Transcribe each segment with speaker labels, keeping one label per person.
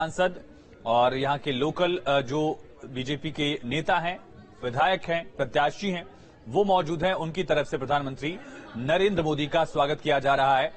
Speaker 1: सांसद और यहाँ के लोकल जो बीजेपी के नेता हैं, विधायक हैं, प्रत्याशी हैं, वो मौजूद हैं। उनकी तरफ से प्रधानमंत्री नरेंद्र मोदी का स्वागत किया जा रहा है।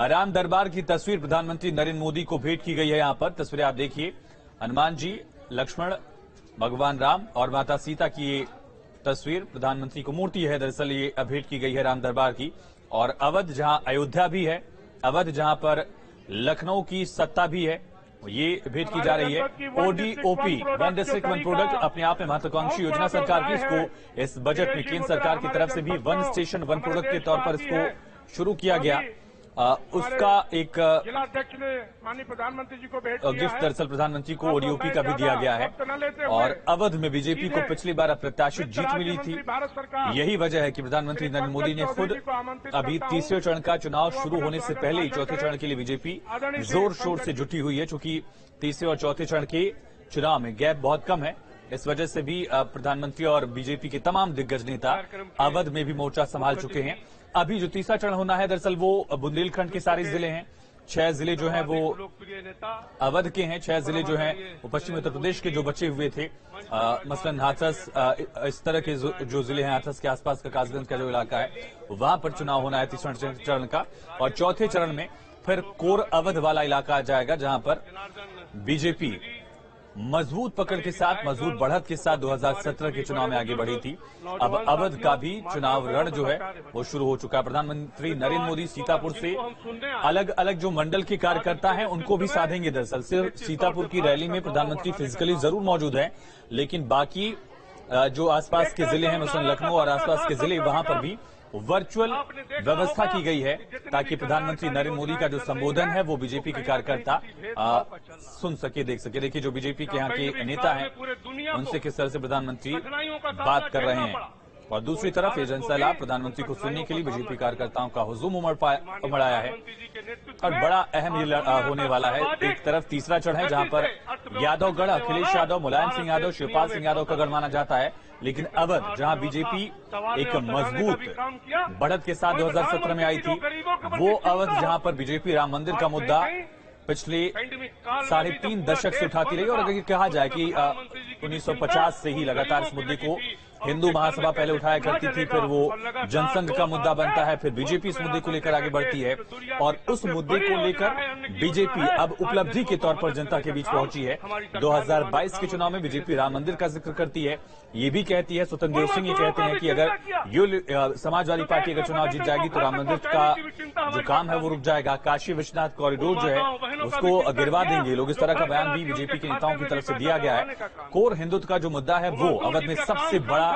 Speaker 1: राम दरबार की तस्वीर प्रधानमंत्री नरेंद्र मोदी को भेंट की गई है। यहाँ पर तस्वीरें आप देखिए, हनुमान जी, लक्ष्मण, भगवान राम और माता सीता की ये तस्वीर प्रधानमंत्री को मूर्ति है, दरअसल ये भेंट की गई है राम दरबार की। और अवध जहां अयोध्या भी है, अवध जहां पर लखनऊ की सत्ता भी है, ये भेंट की जा रही है। ODOP, one district one product, अपने आप में महत्वाकांक्षी योजना सरकार की। इसको इस बजट में केंद्र सरकार की तरफ से भी वन स्टेशन वन प्रोडक्ट के तौर पर इसको शुरू किया गया। उसका एक
Speaker 2: जिलाध्यक्ष ने माननीय प्रधानमंत्री जी को भेंट किया
Speaker 1: गिफ्ट दरअसल प्रधानमंत्री को ओडीओपी का भी दिया गया है। और अवध में बीजेपी को पिछली बार अप्रत्याशित जीत मिली थी। यही वजह है कि प्रधानमंत्री नरेंद्र मोदी ने खुद अभी तीसरे चरण का चुनाव शुरू होने से पहले ही चौथे चरण के लिए बीजेपी जोर शोर से जुटी हुई है। चूंकि तीसरे और चौथे चरण के चुनाव में गैप बहुत कम है, इस वजह से भी प्रधानमंत्री और बीजेपी के तमाम दिग्गज नेता अवध में भी मोर्चा संभाल चुके हैं। अभी जो तीसरा चरण होना है, दरअसल वो बुंदेलखंड के सारे जिले हैं। 6 जिले जो हैं वो अवध के हैं, 6 जिले जो हैं वो पश्चिमी उत्तर प्रदेश के जो बचे हुए थे, मसलन हाथरस, इस तरह के जो जिले हैं, हाथरस के आसपास का कासगंज का जो इलाका है, वहां पर चुनाव होना है तीसरे चरण का। और चौथे चरण में फिर कोर अवध वाला इलाका आ जाएगा, जहां पर बीजेपी मजबूत पकड़ के साथ, मजबूत बढ़त के साथ 2017 के चुनाव में आगे बढ़ी थी। अब अवध का भी चुनाव रण जो है वो शुरू हो चुका है। प्रधानमंत्री नरेंद्र मोदी सीतापुर से अलग अलग जो मंडल के कार्यकर्ता हैं उनको भी साधेंगे। दरअसल सिर्फ सीतापुर की रैली में प्रधानमंत्री फिजिकली जरूर मौजूद हैं, लेकिन बाकी जो आसपास के जिले हैं, मसलन लखनऊ और आसपास के जिले, वहां पर भी वर्चुअल व्यवस्था की गई है ताकि प्रधानमंत्री नरेंद्र मोदी का जो संबोधन है वो बीजेपी के कार्यकर्ता सुन सके, देख सके। देखिए जो बीजेपी के यहाँ के नेता हैं उनसे किस तरह से प्रधानमंत्री बात कर रहे हैं। और दूसरी तरफ ये जनसैलाब प्रधानमंत्री को सुनने के लिए बीजेपी कार्यकर्ताओं का हुजूम उमड़ आया है और बड़ा अहम ये होने वाला है। एक तरफ तीसरा चरण है जहां पर यादवगढ़, अखिलेश यादव, मुलायम सिंह यादव, शिवपाल सिंह यादव का गढ़ माना जाता है। लेकिन अवध जहां बीजेपी एक मजबूत बढ़त के साथ 2017 में आई थी, वो अवध जहां पर बीजेपी राम मंदिर का मुद्दा पिछले 3.5 दशक से उठाती रही। और अगर ये कहा जाए कि 1950 से ही लगातार इस मुद्दे को हिंदू महासभा पहले उठाया करती थी, फिर वो जनसंघ का मुद्दा बनता है, फिर बीजेपी इस मुद्दे को लेकर आगे बढ़ती है। और उस मुद्दे को लेकर बीजेपी अब उपलब्धि के तौर पर जनता के बीच पहुंची है। 2022 के चुनाव में बीजेपी राम मंदिर का जिक्र करती है, ये भी कहती है, स्वतंत्र देव सिंह ये कहते हैं कि अगर समाजवादी पार्टी अगर चुनाव जीत जाएगी तो राम मंदिर का जो काम है वो रुक जाएगा, काशी विश्वनाथ कॉरिडोर जो है उसको गिरवा देंगे लोग। इस तरह का बयान भी बीजेपी के नेताओं की तरफ से दिया गया है। कोर हिंदुत्व का जो मुद्दा है वो अवध में सबसे बड़ा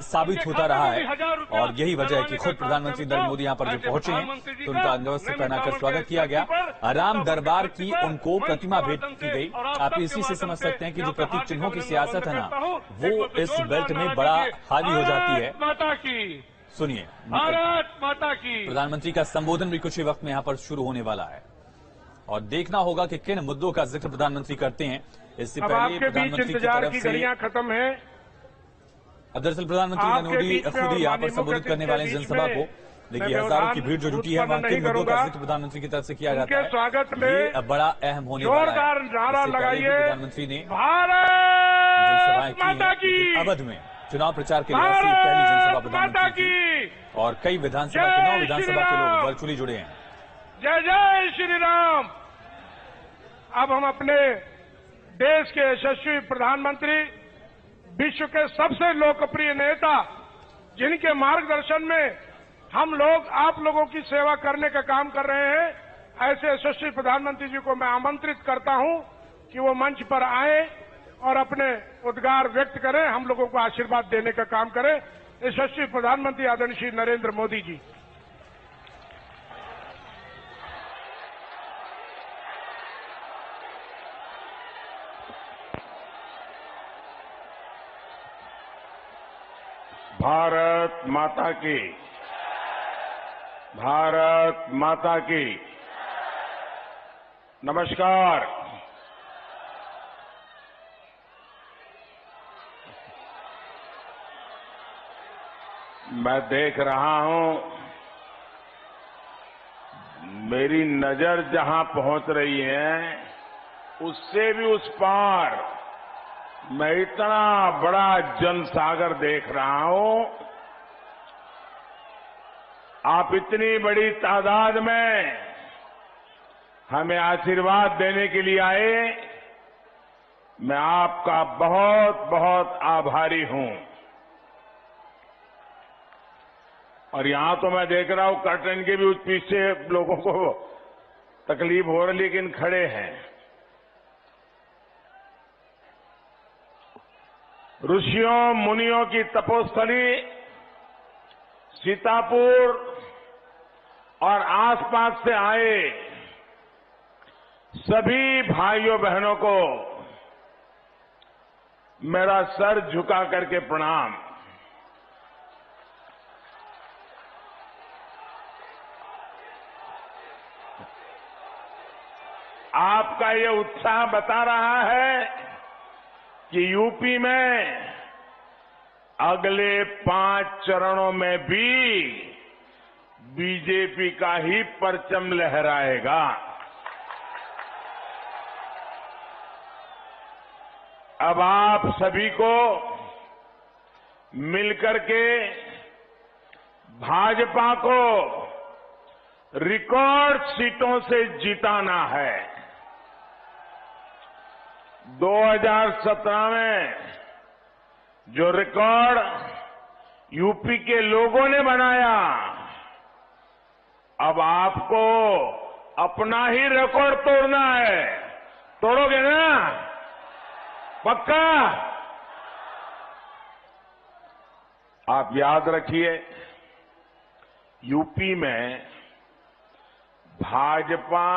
Speaker 1: साबित होता रहा है। और यही वजह है कि खुद प्रधानमंत्री नरेंद्र मोदी यहाँ पर जो पहुंचे हैं तो उनका अंगवस्त्र पहनाकर स्वागत किया गया। राम दरबार की उनको प्रतिमा भेंट की गई। आप इसी से समझ सकते हैं कि जो प्रतीक चिन्हों की सियासत है ना, वो इस बेल्ट में बड़ा हावी हो जाती है। सुनिए,
Speaker 2: भारत माता की।
Speaker 1: प्रधानमंत्री का संबोधन भी कुछ ही वक्त में यहाँ पर शुरू होने वाला है और देखना होगा कि किन मुद्दों का जिक्र प्रधानमंत्री करते हैं। इससे पहले प्रधानमंत्री की तरफ से
Speaker 2: खत्म है।
Speaker 1: दरअसल प्रधानमंत्री नरेंद्र मोदी खुद ही यहाँ पर संबोधित करने वाले हैं जनसभा को। देखिए हजारों की भीड़ जो जुटी है, वहां किन मुद्दों का जिक्र प्रधानमंत्री की तरफ से किया जाता है,
Speaker 2: स्वागत में
Speaker 1: ये बड़ा अहम होने वाला है।
Speaker 2: नारा लगाइए,
Speaker 1: प्रधानमंत्री ने
Speaker 2: भारत माता की।
Speaker 1: अवध में चुनाव प्रचार के लिए पहली जनसभा प्रधानमंत्री की और कई विधानसभा के 9 विधानसभा के लोग वर्चुअली जुड़े हैं।
Speaker 2: जय जय श्री राम। अब हम अपने देश के यशस्वी प्रधानमंत्री, विश्व के सबसे लोकप्रिय नेता, जिनके मार्गदर्शन में हम लोग आप लोगों की सेवा करने का काम कर रहे हैं, ऐसे यशस्वी प्रधानमंत्री जी को मैं आमंत्रित करता हूं कि वो मंच पर आए और अपने उद्गार व्यक्त करें, हम लोगों को आशीर्वाद देने का काम करें। यशस्वी प्रधानमंत्री आदरणीय श्री नरेंद्र मोदी जी।
Speaker 3: भारत माता की, भारत माता की। नमस्कार। मैं देख रहा हूं मेरी नजर जहां पहुंच रही है उससे भी उस पार मैं इतना बड़ा जनसागर देख रहा हूं। आप इतनी बड़ी तादाद में हमें आशीर्वाद देने के लिए आए, मैं आपका बहुत बहुत आभारी हूं। और यहां तो मैं देख रहा हूं कर्टन के भी उस पीछे लोगों को तकलीफ हो रही, लेकिन खड़े हैं। ऋषियों मुनियों की तपोस्थली सीतापुर और आसपास से आए सभी भाइयों बहनों को मेरा सर झुका करके प्रणाम। आपका ये उत्साह बता रहा है कि यूपी में अगले 5 चरणों में भी बीजेपी का ही परचम लहराएगा। अब आप सभी को मिलकर के भाजपा को रिकॉर्ड सीटों से जिताना है। 2017 में जो रिकॉर्ड यूपी के लोगों ने बनाया, अब आपको अपना ही रिकॉर्ड तोड़ना है। तोड़ोगे ना? पक्का? आप याद रखिए, यूपी में भाजपा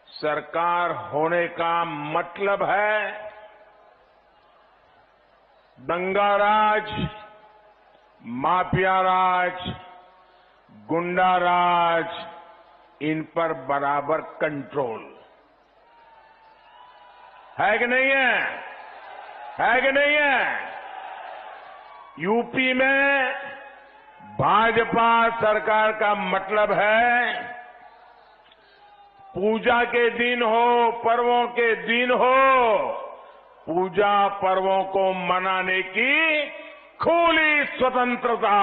Speaker 3: सरकार होने का मतलब है दंगा राज, माफिया राज, गुंडा राज, इन पर बराबर कंट्रोल है कि नहीं है? है कि नहीं है? यूपी में भाजपा सरकार का मतलब है पूजा के दिन हो, पर्वों के दिन हो, पूजा पर्वों को मनाने की खुली स्वतंत्रता।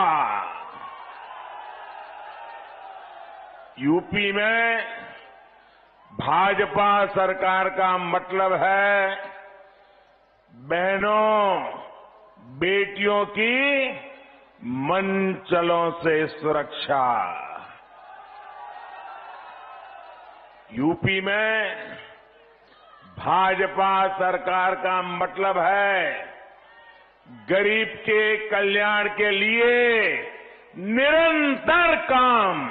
Speaker 3: यूपी में भाजपा सरकार का मतलब है बहनों बेटियों की मनचलों से सुरक्षा। यूपी में भाजपा सरकार का मतलब है गरीब के कल्याण के लिए निरंतर काम।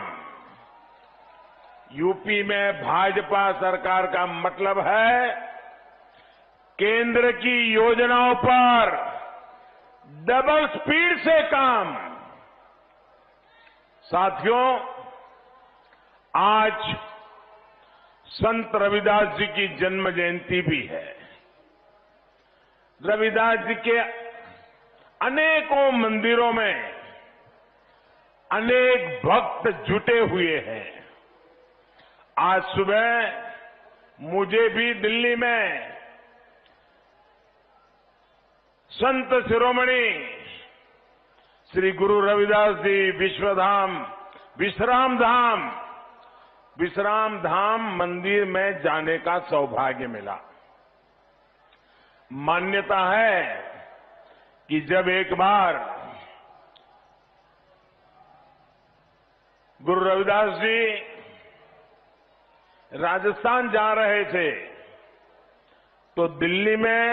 Speaker 3: यूपी में भाजपा सरकार का मतलब है केंद्र की योजनाओं पर डबल स्पीड से काम। साथियों, आज संत रविदास जी की जन्म जयंती भी है। रविदास जी के अनेकों मंदिरों में अनेक भक्त जुटे हुए हैं। आज सुबह मुझे भी दिल्ली में संत शिरोमणि श्री गुरु रविदास जी विश्राम धाम मंदिर में जाने का सौभाग्य मिला। मान्यता है कि जब एक बार गुरु रविदास जी राजस्थान जा रहे थे तो दिल्ली में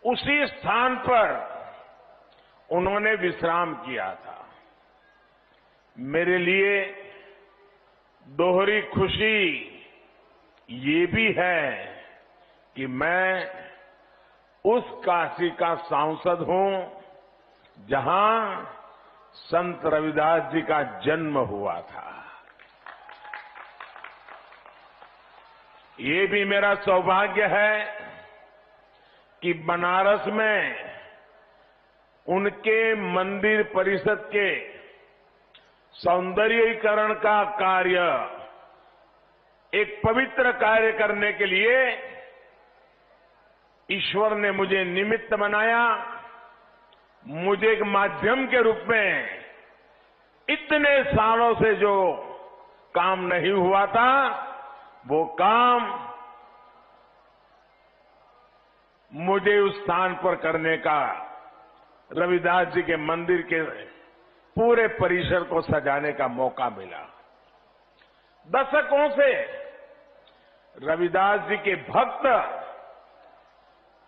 Speaker 3: उसी स्थान पर उन्होंने विश्राम किया था। मेरे लिए दोहरी खुशी ये भी है कि मैं उस काशी का सांसद हूं जहां संत रविदास जी का जन्म हुआ था। ये भी मेरा सौभाग्य है कि बनारस में उनके मंदिर परिसर के सौंदर्यीकरण का कार्य एक पवित्र कार्य करने के लिए ईश्वर ने मुझे निमित्त बनाया, मुझे एक माध्यम के रूप में इतने सालों से जो काम नहीं हुआ था वो काम मुझे उस स्थान पर करने का, रविदास जी के मंदिर के पूरे परिसर को सजाने का मौका मिला। दशकों से रविदास जी के भक्त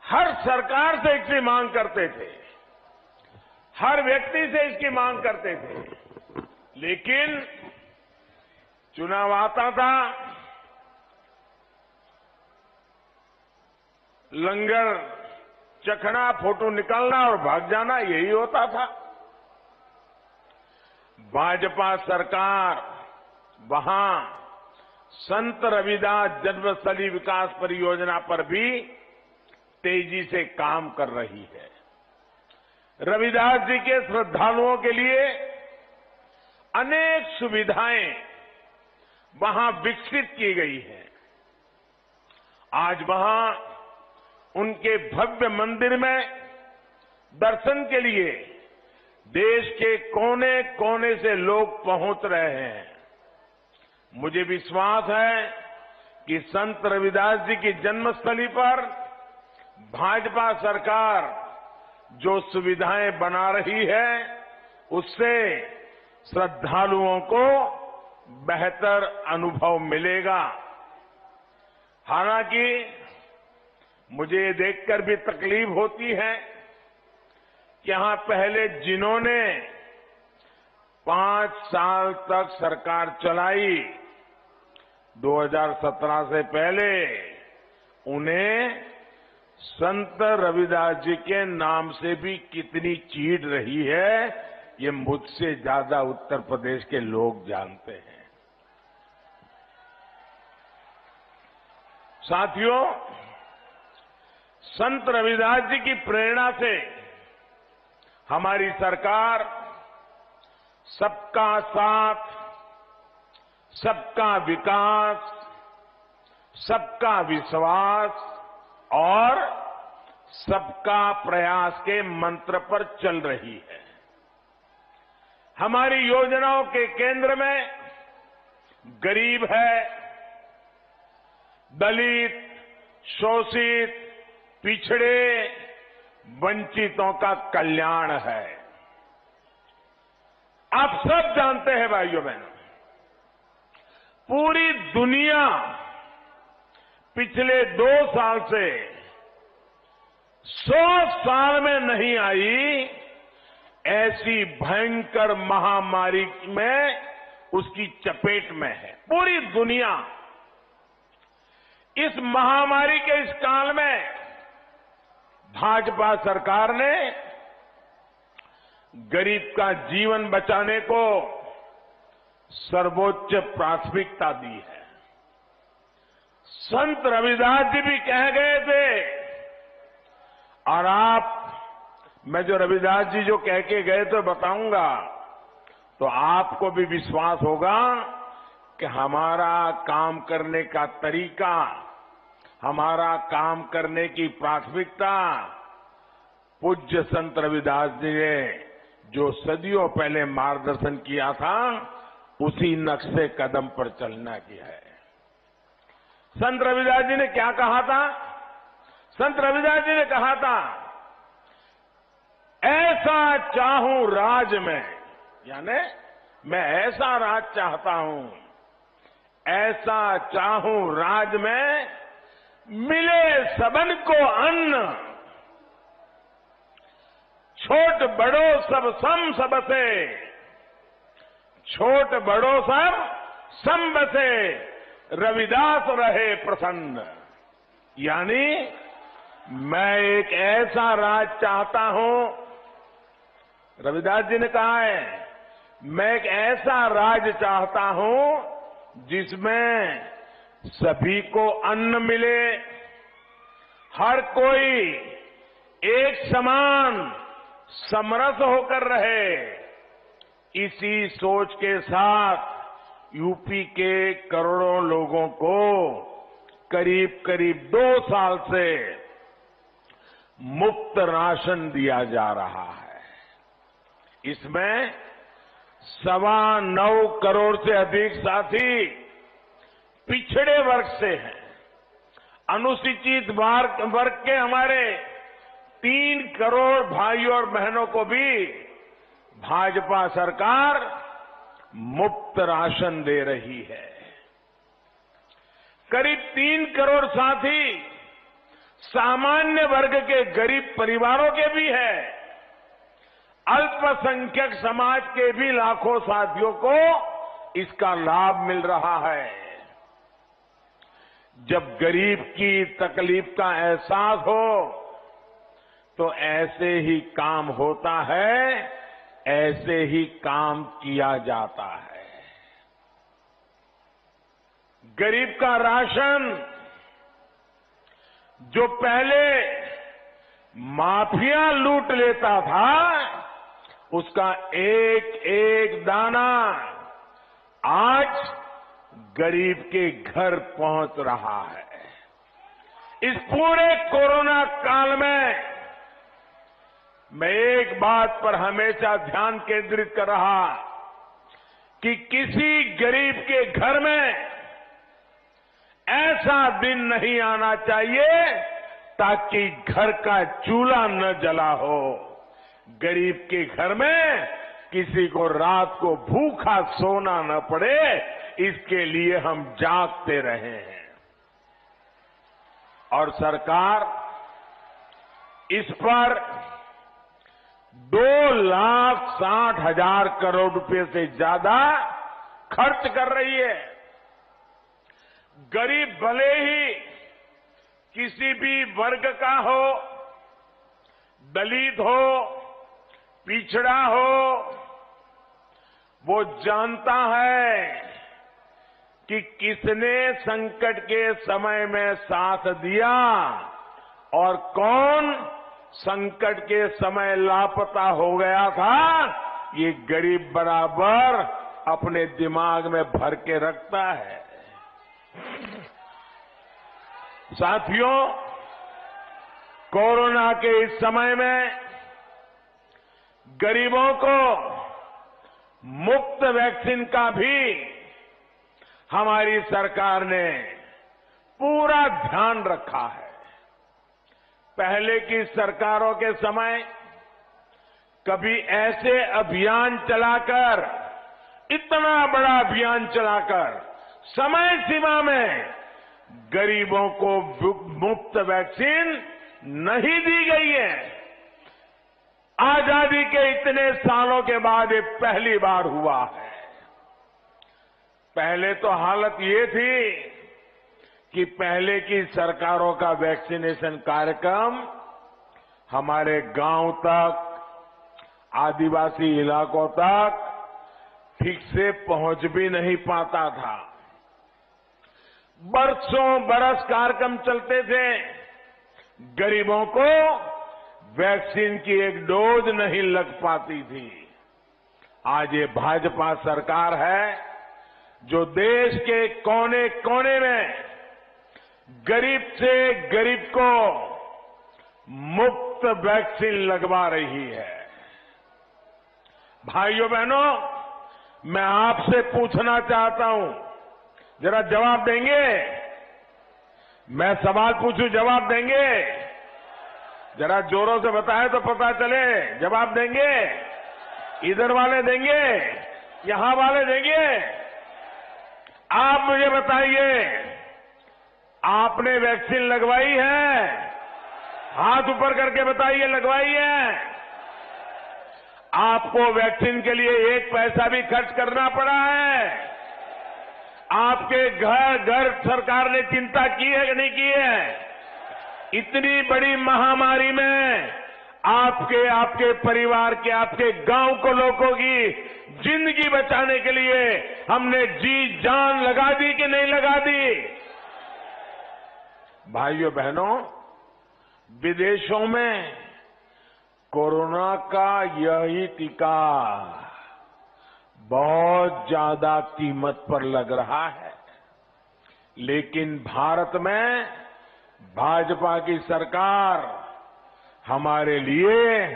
Speaker 3: हर सरकार से इसकी मांग करते थे, हर व्यक्ति से इसकी मांग करते थे, लेकिन चुनाव आता था, लंगर चखना, फोटो निकालना और भाग जाना, यही होता था। भाजपा सरकार वहां संत रविदास जन्मस्थली विकास परियोजना पर भी तेजी से काम कर रही है। रविदास जी के श्रद्धालुओं के लिए अनेक सुविधाएं वहां विकसित की गई है। आज वहां उनके भव्य मंदिर में दर्शन के लिए देश के कोने कोने से लोग पहुंच रहे हैं। मुझे विश्वास है कि संत रविदास जी की जन्मस्थली पर भाजपा सरकार जो सुविधाएं बना रही है उससे श्रद्धालुओं को बेहतर अनुभव मिलेगा। हालांकि मुझे ये देखकर भी तकलीफ होती है कि यहां पहले जिन्होंने 5 साल तक सरकार चलाई, 2017 से पहले, उन्हें संत रविदास जी के नाम से भी कितनी चीड़ रही है, ये मुझसे ज्यादा उत्तर प्रदेश के लोग जानते हैं। साथियों, संत रविदास जी की प्रेरणा से हमारी सरकार सबका साथ, सबका विकास, सबका विश्वास और सबका प्रयास के मंत्र पर चल रही है। हमारी योजनाओं के केंद्र में गरीब है, दलित, शोषित, पिछड़े, वंचितों का कल्याण है। आप सब जानते हैं भाइयों बहनों, पूरी दुनिया पिछले 2 साल से 100 साल में नहीं आई ऐसी भयंकर महामारी में उसकी चपेट में है। पूरी दुनिया इस महामारी के इस काल में भाजपा सरकार ने गरीब का जीवन बचाने को सर्वोच्च प्राथमिकता दी है। संत रविदास जी भी कह गए थे, और मैं जो रविदास जी जो कह के गए तो बताऊंगा, तो आपको भी विश्वास होगा कि हमारा काम करने का तरीका, हमारा काम करने की प्राथमिकता पूज्य संत रविदास जी ने जो सदियों पहले मार्गदर्शन किया था, उसी नक्शे कदम पर चलना किया है। संत रविदास जी ने क्या कहा था? संत रविदास जी ने कहा था, ऐसा चाहूं राज में, यानी मैं ऐसा राज चाहता हूं, ऐसा चाहूं राज में मिले सबन को अन्न, छोट बड़ो सब सम सबसे, छोट बड़ो सब सम बसे, रविदास रहे प्रसन्न। यानी मैं एक ऐसा राज चाहता हूं, रविदास जी ने कहा है, मैं एक ऐसा राज चाहता हूं जिसमें सभी को अन्न मिले, हर कोई एक समान समरस होकर रहे। इसी सोच के साथ यूपी के करोड़ों लोगों को करीब करीब 2 साल से मुफ्त राशन दिया जा रहा है। इसमें 9.25 करोड़ से अधिक साथी पिछड़े वर्ग से हैं। अनुसूचित वर्ग के हमारे 3 करोड़ भाइयों और बहनों को भी भाजपा सरकार मुफ्त राशन दे रही है। करीब 3 करोड़ साथी सामान्य वर्ग के गरीब परिवारों के भी है। अल्पसंख्यक समाज के भी लाखों साथियों को इसका लाभ मिल रहा है। जब गरीब की तकलीफ का एहसास हो तो ऐसे ही काम होता है, ऐसे ही काम किया जाता है। गरीब का राशन जो पहले माफिया लूट लेता था, उसका एक एक दाना आज गरीब के घर पहुंच रहा है। इस पूरे कोरोना काल में मैं एक बात पर हमेशा ध्यान केंद्रित कर रहा कि किसी गरीब के घर में ऐसा दिन नहीं आना चाहिए ताकि घर का चूल्हा न जला हो। गरीब के घर में किसी को रात को भूखा सोना न पड़े, इसके लिए हम जागते रहे हैं। और सरकार इस पर 2,60,000 करोड़ रुपए से ज्यादा खर्च कर रही है। गरीब भले ही किसी भी वर्ग का हो, दलित हो, पिछड़ा हो, वो जानता है कि किसने संकट के समय में साथ दिया और कौन संकट के समय लापता हो गया था। ये गरीब बराबर अपने दिमाग में भर के रखता है। साथियों, कोरोना के इस समय में गरीबों को मुफ्त वैक्सीन का भी हमारी सरकार ने पूरा ध्यान रखा है। पहले की सरकारों के समय कभी ऐसे अभियान चलाकर, इतना बड़ा अभियान चलाकर समय सीमा में गरीबों को मुफ्त वैक्सीन नहीं दी गई है। आजादी के इतने सालों के बाद ये पहली बार हुआ है। पहले तो हालत ये थी कि पहले की सरकारों का वैक्सीनेशन कार्यक्रम हमारे गांव तक, आदिवासी इलाकों तक ठीक से पहुंच भी नहीं पाता था। बरसों बरस कार्यक्रम चलते थे, गरीबों को वैक्सीन की एक डोज नहीं लग पाती थी। आज ये भाजपा सरकार है जो देश के कोने कोने में गरीब से गरीब को मुफ्त वैक्सीन लगवा रही है। भाइयों बहनों, मैं आपसे पूछना चाहता हूं, जरा जवाब देंगे? मैं सवाल पूछूं, जवाब देंगे? जरा जोरों से बताएं तो पता चले। जवाब देंगे? इधर वाले देंगे, यहां वाले देंगे? आप मुझे बताइए, आपने वैक्सीन लगवाई है? हाथ ऊपर करके बताइए, लगवाई है? आपको वैक्सीन के लिए एक पैसा भी खर्च करना पड़ा है? आपके घर घर सरकार ने चिंता की है कि नहीं की है? इतनी बड़ी महामारी में आपके परिवार के, आपके गांव को, लोगों की जिंदगी बचाने के लिए हमने जी जान लगा दी कि नहीं लगा दी? भाइयों बहनों, विदेशों में कोरोना का यही टीका बहुत ज्यादा कीमत पर लग रहा है, लेकिन भारत में भाजपा की सरकार हमारे लिए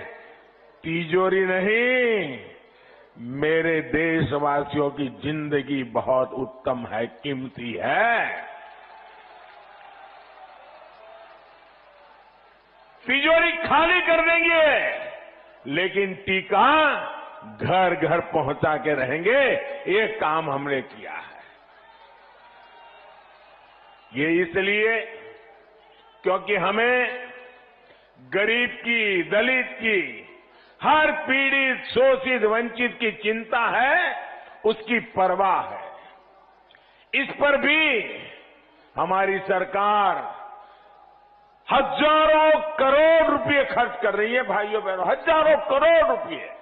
Speaker 3: तिजोरी नहीं, मेरे देशवासियों की जिंदगी बहुत उत्तम है, कीमती है। तिजोरी खाली कर देंगे, लेकिन टीका घर घर पहुंचा के रहेंगे। ये काम हमने किया है। ये इसलिए क्योंकि हमें गरीब की, दलित की, हर पीड़ित, शोषित, वंचित की चिंता है, उसकी परवाह है। इस पर भी हमारी सरकार हजारों करोड़ रुपए खर्च कर रही है भाइयों बहनों, हजारों करोड़ रुपए।